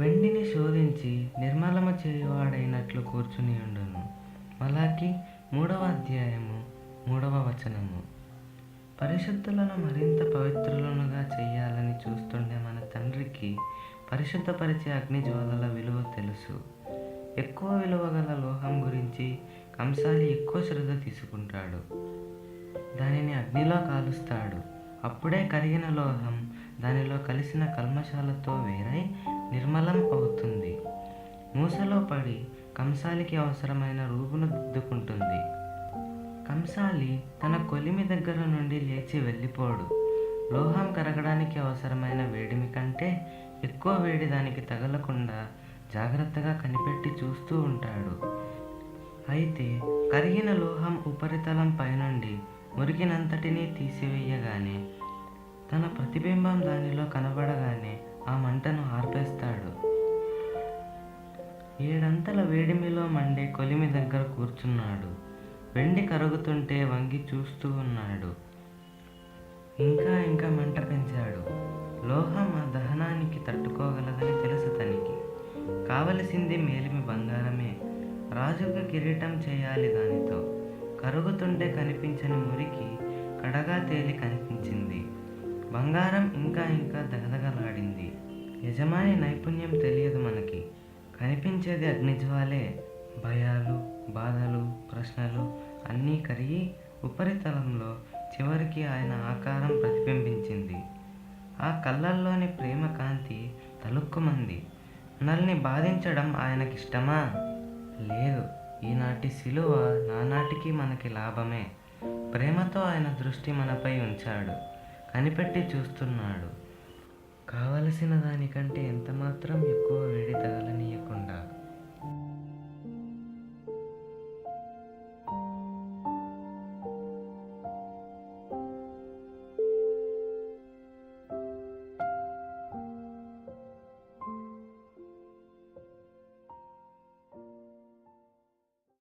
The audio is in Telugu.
వెండిని శోధించి నిర్మలము చేయువాడైనట్లు కూర్చుని ఉండును. మలాకి 3వ అధ్యాయము 3వ వచనము. పరిశుద్ధులను మరింత పవిత్రులనుగా చేయాలని చూస్తుండే మన తండ్రికి పరిశుద్ధపరిచే అగ్నిజ్వాలల విలువ తెలుసు. ఎక్కువ విలువ గల లోహం గురించి కంసాలి ఎక్కువ శ్రద్ధ తీసుకుంటాడు. దానిని అగ్నిలో కాలుస్తాడు. అప్పుడే కరిగిన లోహం దానిలో కలిసిన కల్మషాలతో వేరై నిర్మలం అవుతుంది. మూసలో పడి కంసాలికి అవసరమైన రూపును దిద్దుకుంటుంది. కంసాలి తన కొలిమి దగ్గర నుండి లేచి వెళ్ళిపోడు. లోహం కరగడానికి అవసరమైన వేడిమి కంటే ఎక్కువ వేడి దానికి తగలకుండా జాగ్రత్తగా కనిపెట్టి చూస్తూ ఉంటాడు. అయితే కరిగిన లోహం ఉపరితలం పైనుండి మురికినంతటినీ తీసివేయగానే, తన ప్రతిబింబం దానిలో కనబడగానే ఆ మంటను ఆర్పేస్తాడు. 7 అంతల వేడిమిలో మండే కొలిమి దగ్గర కూర్చున్నాడు. వెండి కరుగుతుంటే వంగి చూస్తూ ఉన్నాడు. ఇంకా ఇంకా మంట పెంచాడు. లోహం ఆ దహనానికి తట్టుకోగలదని తెలుసు తనకి. కావలసింది మేలిమి బంగారమే. రాజుకు కిరీటం చేయాలి దానితో. కరుగుతుంటే కనిపించని మురికి కడగా తేలి కనిపించింది. బంగారం ఇంకా ఇంకా దగదగలాడింది. యజమాని నైపుణ్యం తెలియదు మనకి. కనిపించేది అగ్నిజ్వాలే. భయాలు, బాధలు, ప్రశ్నలు అన్నీ కరిగి ఉపరితలంలో చివరికి ఆయన ఆకారం ప్రతిబింబించింది. ఆ కళ్ళల్లోని ప్రేమ కాంతి తలుక్కుమంది. మనల్ని బాధించడం ఆయనకిష్టమా? లేదు. ఈనాటి శిలువ నానాటికి మనకి లాభమే. ప్రేమతో ఆయన దృష్టి మనపై ఉంచాడు. కనిపెట్టి చూస్తున్నాడు. కావలసిన దానికంటే ఎంతమాత్రం ఎక్కువ వేడి